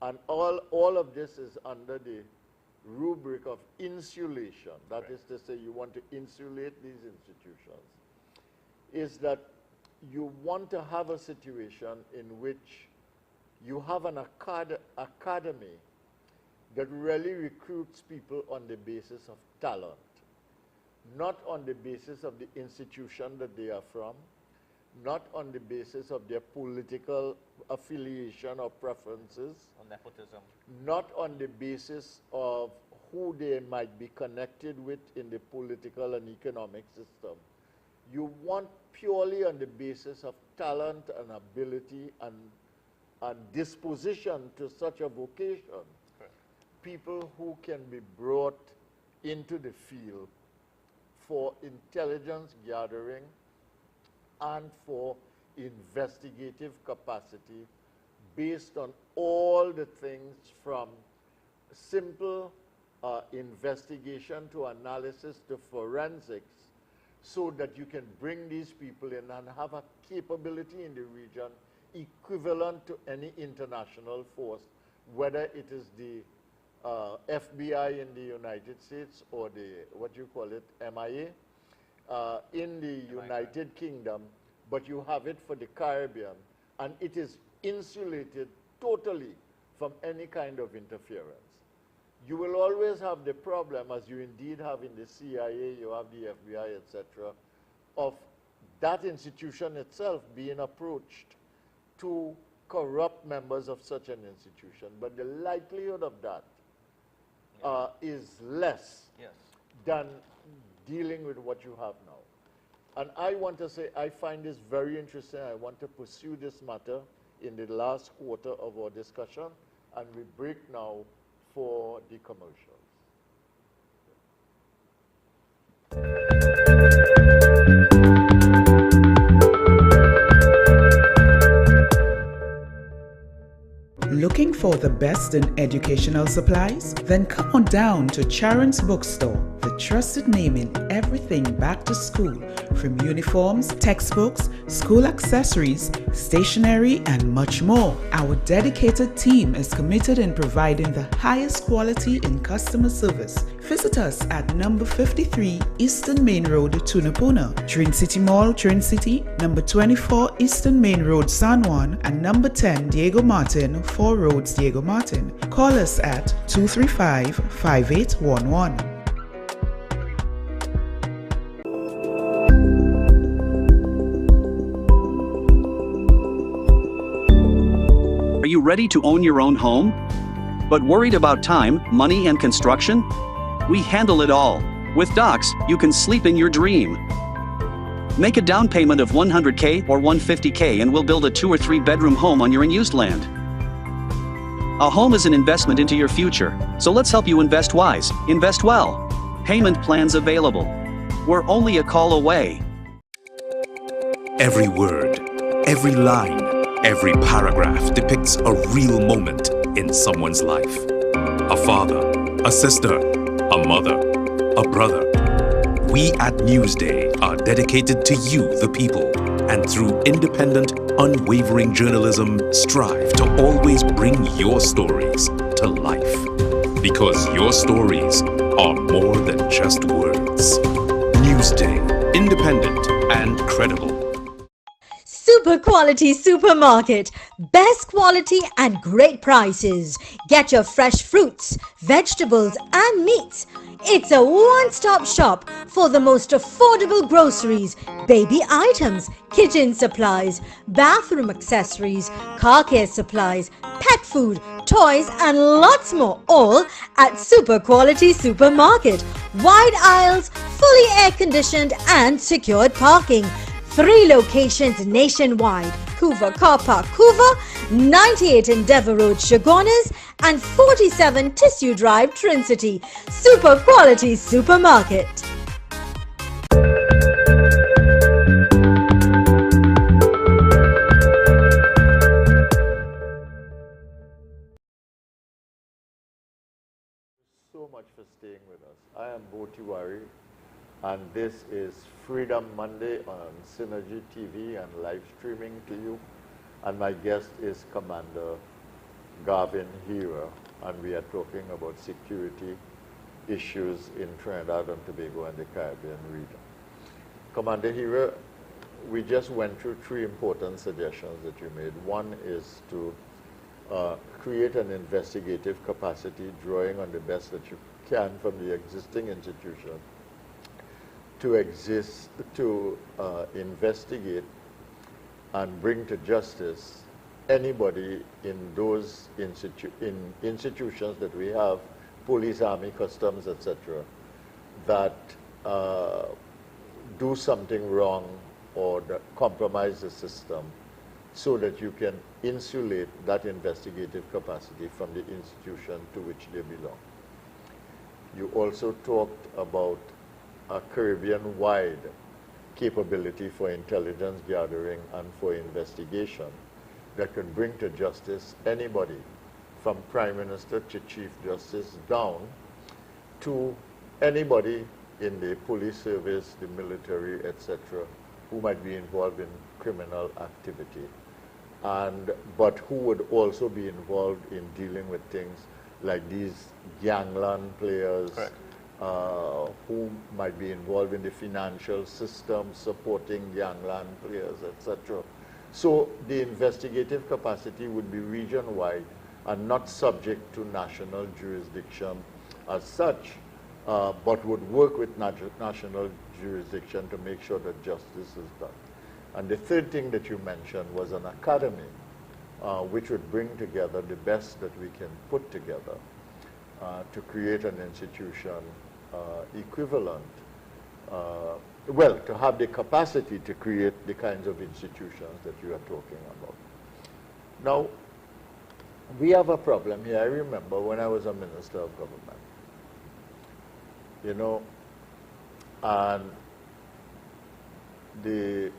Speaker 1: and all of this is under the rubric of insulation, that is to say you want to insulate these institutions, is that you want to have a situation in which you have an academy that really recruits people on the basis of talent, not on the basis of the institution that they are from, not on the basis of their political affiliation or preferences,
Speaker 2: or nepotism,
Speaker 1: not on the basis of who they might be connected with in the political and economic system. You want purely on the basis of talent and ability and disposition to such a vocation.
Speaker 2: correct,
Speaker 1: People who can be brought into the field for intelligence gathering and for investigative capacity based on all the things from simple investigation to analysis to forensics, so that you can bring these people in and have a capability in the region equivalent to any international force, whether it is the FBI in the United States or the, what you call it, MIA, in the United Kingdom, but you have it for the Caribbean, and it is insulated totally from any kind of interference. You will always have the problem, as you indeed have in the CIA, you have the FBI, etc., of that institution itself being approached to corrupt members of such an institution. But the likelihood of that is less than dealing with what you have now. And I want to say, I find this very interesting. I want to pursue this matter in the last quarter of our discussion, and we break now for the commercials.
Speaker 3: Looking for the best in educational supplies? Then come on down to Charon's Bookstore, the trusted name in everything back to school, from uniforms, textbooks, school accessories, stationery, and much more. Our dedicated team is committed in providing the highest quality in customer service. Visit us at number 53 Eastern Main Road, Tunapuna, Train City Mall, Train City, number 24 Eastern Main Road, San Juan, and number 10 Diego Martin, 4 Roads, Diego Martin. Call us at 235-5811.
Speaker 4: Are you ready to own your own home? But worried about time, money, and construction? We handle it all. With Docs, you can sleep in your dream. Make a down payment of $100K or $150K and we'll build a 2 or 3 bedroom home on your unused land. A home is an investment into your future, so let's help you invest wise, invest well. Payment plans available. We're only a call away.
Speaker 6: Every word, every line, every paragraph depicts a real moment in someone's life. A father, a sister, a mother, a brother. We at Newsday are dedicated to you, the people, and through independent, unwavering journalism, strive to always bring your stories to life. Because your stories are more than just words. Newsday, independent and credible.
Speaker 7: Super quality supermarket. Best quality and great prices. Get your fresh fruits, vegetables and meats. It's a one-stop shop for the most affordable groceries, baby items, kitchen supplies, bathroom accessories, car care supplies, pet food, toys and lots more, all at Super Quality Supermarket. Wide aisles, fully air-conditioned and secured parking. 3 locations nationwide: Hoover Car Park, Hoover, 98 Endeavour Road, Chaguanas, and 47 Tissue Drive, Trincity. Super quality supermarket.
Speaker 1: So much for staying with us. I am Bo Tiwari, and this is Freedom Monday on Synergy TV and live streaming to you. And my guest is Commander Garvin Hira, and we are talking about security issues in Trinidad and Tobago and the Caribbean region. Commander Hira, we just went through 3 important suggestions that you made. One is to create an investigative capacity, drawing on the best that you can from the existing institution to investigate and bring to justice anybody in those institutions that we have, police, army, customs, etc., that do something wrong or that compromise the system, so that you can insulate that investigative capacity from the institution to which they belong. You also talked about a Caribbean-wide capability for intelligence gathering and for investigation that can bring to justice anybody from Prime Minister to Chief Justice down to anybody in the police service, the military, etc., who might be involved in criminal activity, but who would also be involved in dealing with things like these gangland players, who might be involved in the financial system, supporting gangland players, etc. So the investigative capacity would be region-wide and not subject to national jurisdiction as such, but would work with national jurisdiction to make sure that justice is done. And the third thing that you mentioned was an academy, which would bring together the best that we can put together to create an institution equivalent, well, to have the capacity to create the kinds of institutions that you are talking about. Now, we have a problem here. I remember when I was a minister of government, you know, and the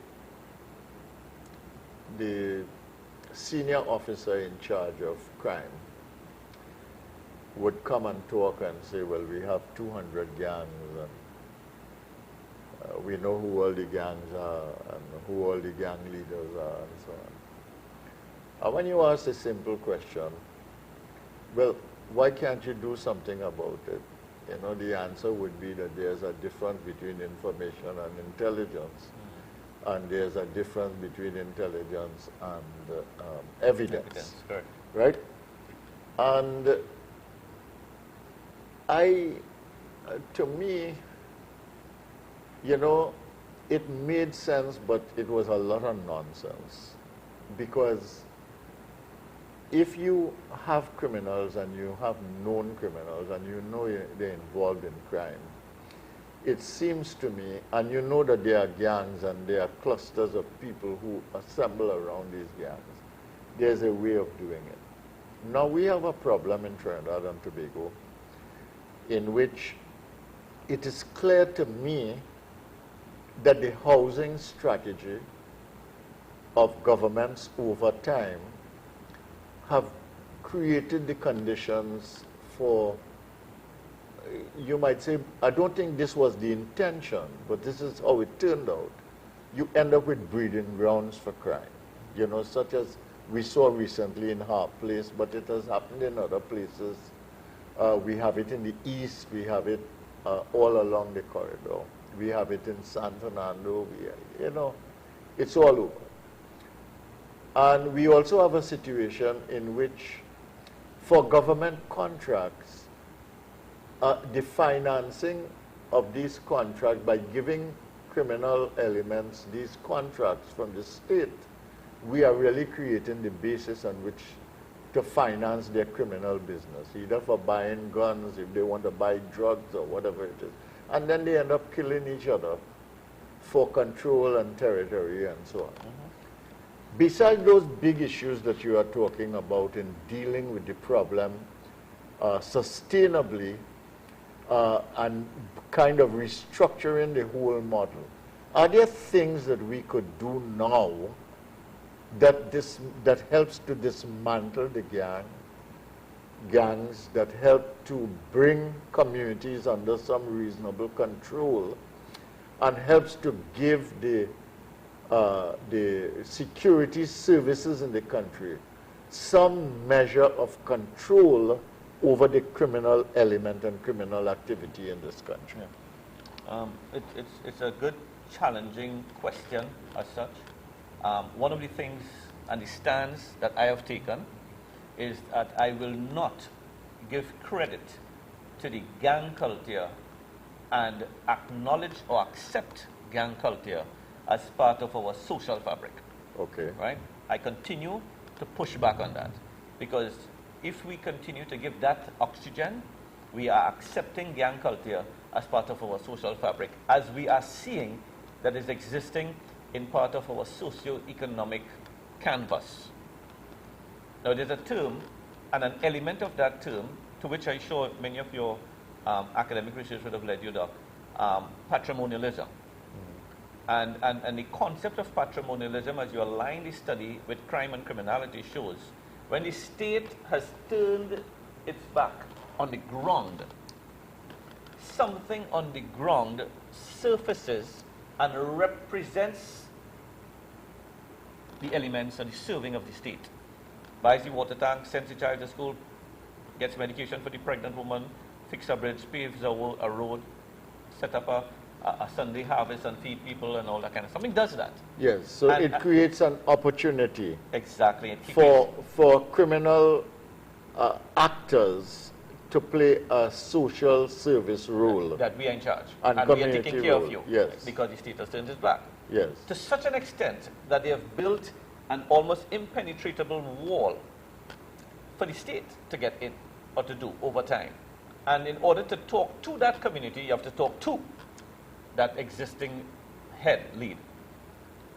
Speaker 1: senior officer in charge of crime would come and talk and say, well, we have 200 gangs, and we know who all the gangs are and who all the gang leaders are, and so on. And when you ask a simple question, well, why can't you do something about it? You know, the answer would be that there's a difference between information and intelligence. And there's a difference between intelligence and evidence.
Speaker 2: Correct.
Speaker 1: Right? And to me, you know, it made sense, but it was a lot of nonsense. Because if you have criminals and you have known criminals and you know they're involved in crime, it seems to me, and you know that there are gangs and there are clusters of people who assemble around these gangs, there's a way of doing it. Now we have a problem in Trinidad and Tobago in which it is clear to me that the housing strategy of governments over time have created the conditions for, you might say, I don't think this was the intention, but this is how it turned out. You end up with breeding grounds for crime, you know, such as we saw recently in Harp Place, but it has happened in other places. We have it in the east, we have it all along the corridor. We have it in San Fernando, you know, it's all over. And we also have a situation in which, for government contracts, the financing of these contracts by giving criminal elements these contracts from the state, we are really creating the basis on which to finance their criminal business, either for buying guns, if they want to buy drugs or whatever it is. And then they end up killing each other for control and territory and so on. Besides those big issues that you are talking about in dealing with the problem sustainably and kind of restructuring the whole model, are there things that we could do now that helps to dismantle the gangs, that help to bring communities under some reasonable control, and helps to give the security services in the country some measure of control over the criminal element and criminal activity in this country?
Speaker 2: Yeah. It's a good, challenging question as such. One of the things and the stance that I have taken is that I will not give credit to the gang culture and acknowledge or accept gang culture as part of our social fabric.
Speaker 1: Okay.
Speaker 2: Right? I continue to push back on that, because if we continue to give that oxygen, we are accepting gang culture as part of our social fabric, as we are seeing that is existing in part of our socio-economic canvas. Now, there's a term and an element of that term to which I'm sure many of your academic research would have led you, Doc, patrimonialism. And the concept of patrimonialism, as you align the study with crime and criminality, shows when the state has turned its back on the ground, something on the ground surfaces and represents the elements and the serving of the state. Buys the water tank, sends the child to school, gets medication for the pregnant woman, fix a bridge, paves a road, set up a Sunday harvest and feed people and all that kind of stuff. It does that.
Speaker 1: Yes, so
Speaker 2: And
Speaker 1: it creates an opportunity
Speaker 2: exactly
Speaker 1: for criminal actors to play a social service role.
Speaker 2: that we are in charge.
Speaker 1: And
Speaker 2: we are
Speaker 1: community
Speaker 2: taking care
Speaker 1: role,
Speaker 2: of you.
Speaker 1: yes.
Speaker 2: Because the state has turned its back.
Speaker 1: Yes.
Speaker 2: To such an extent that they have built an almost impenetrable wall for the state to get in or to do over time. And in order to talk to that community, you have to talk to that existing lead.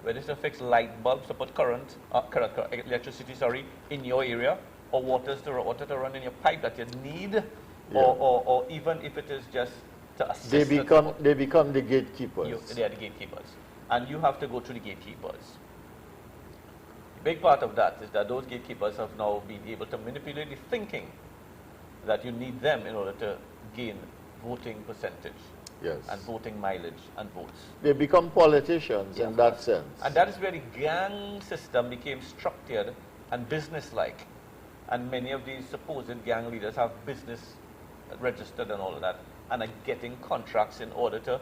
Speaker 2: Whether it's to fix light bulbs to put electricity, in your area, or water to run in your pipe that you need,
Speaker 1: Yeah.
Speaker 2: or even if it is just to assist.
Speaker 1: They become the gatekeepers.
Speaker 2: They are the gatekeepers. And you have to go through the gatekeepers. The big part of that is that those gatekeepers have now been able to manipulate the thinking that you need them in order to gain voting percentage.
Speaker 1: Yes.
Speaker 2: And voting mileage and votes.
Speaker 1: They become politicians in that sense.
Speaker 2: And that is where the gang system became structured and business-like. And many of these supposed gang leaders have business registered and all of that, and are getting contracts in order to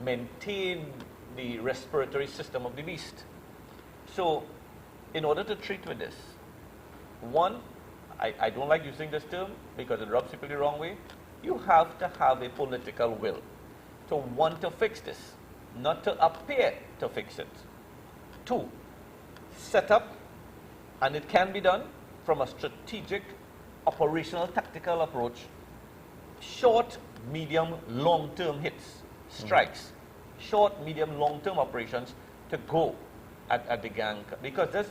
Speaker 2: maintain the respiratory system of the beast. So, in order to treat with this, one, I don't like using this term because it rubs people the wrong way. You have to have a political will to want to fix this, not to appear to fix it. Two, set up, and it can be done from a strategic, operational, tactical approach, short, medium, long-term hits, strikes, short, medium, long-term operations to go at the gang. Because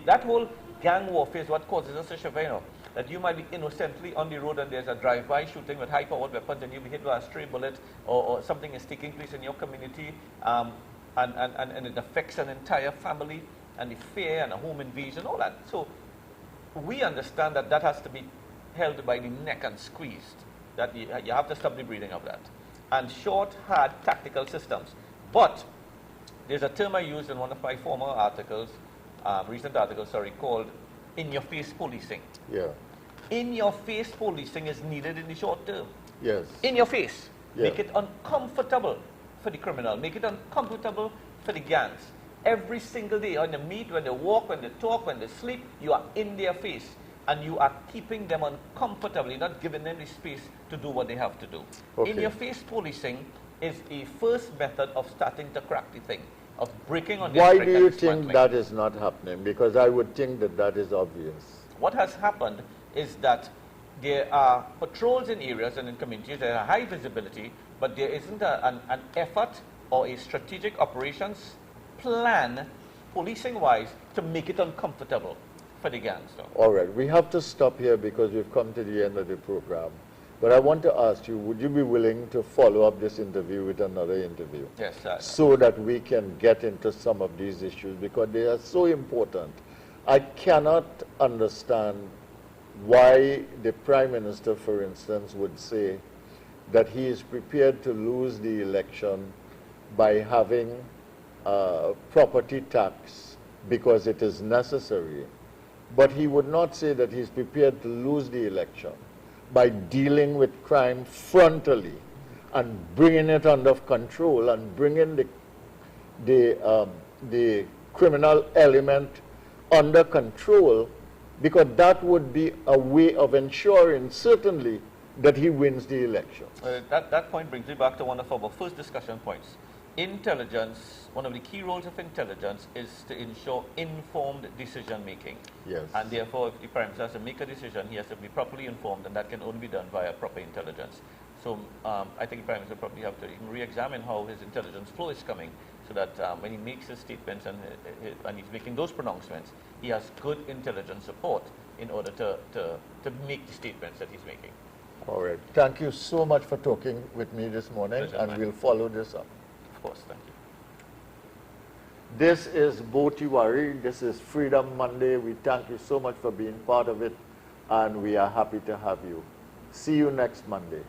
Speaker 2: that whole gang warfare is what causes us to shiver, that you might be innocently on the road and there's a drive-by shooting with high-powered weapons and you'll be hit by a stray bullet, or something is taking place in your community, and it affects an entire family, and the fear and a home invasion, all that. So we understand that has to be held by the neck and squeezed, that you have to stop the breeding of that. And short, hard, tactical systems. But there's a term I used in one of my former articles, recent articles, called in-your-face policing.
Speaker 1: Yeah.
Speaker 2: In-your-face policing is needed in the short term.
Speaker 1: Yes.
Speaker 2: In your face.
Speaker 1: Yeah.
Speaker 2: Make it uncomfortable for the criminal. Make it uncomfortable for the gangs. Every single day, when they meet, when they walk, when they talk, when they sleep, you are in their face. And you are keeping them uncomfortable. You're not giving them the space to do what they have to do.
Speaker 1: Okay.
Speaker 2: In-your-face policing is a first method of starting to crack the thing, of breaking on their
Speaker 1: Why
Speaker 2: strength
Speaker 1: do
Speaker 2: and
Speaker 1: you think
Speaker 2: dismantling.
Speaker 1: that is not happening? Because I would think that is obvious.
Speaker 2: What has happened is that there are patrols in areas and in communities that are high visibility, but there isn't an effort or a strategic operations plan, policing-wise, to make it uncomfortable for the gangs, though?
Speaker 1: All right, we have to stop here because we've come to the end of the program. But I want to ask you, would you be willing to follow up this interview with another interview?
Speaker 2: Yes, sir.
Speaker 1: So that we can get into some of these issues because they are so important. I cannot understand why the Prime Minister, for instance, would say that he is prepared to lose the election by having property tax because it is necessary. But he would not say that he's prepared to lose the election by dealing with crime frontally and bringing it under control and bringing the criminal element under control, because that would be a way of ensuring certainly that he wins the election.
Speaker 2: That point brings me back to one of our first discussion points. Intelligence, one of the key roles of intelligence is to ensure informed decision making.
Speaker 1: Yes.
Speaker 2: And therefore, if the Prime Minister has to make a decision, he has to be properly informed, and that can only be done via proper intelligence. So I think the Prime Minister probably have to even re-examine how his intelligence flow is coming, so that when he makes his statements and he's making those pronouncements, he has good intelligence support in order to make the statements that he's making.
Speaker 1: All right. Thank you so much for talking with me this morning,
Speaker 2: Pleasure,
Speaker 1: and
Speaker 2: man.
Speaker 1: we'll follow this up.
Speaker 2: Of course, thank you.
Speaker 1: This is Botiwari. This is Freedom Monday. We thank you so much for being part of it, and we are happy to have you. See you next Monday.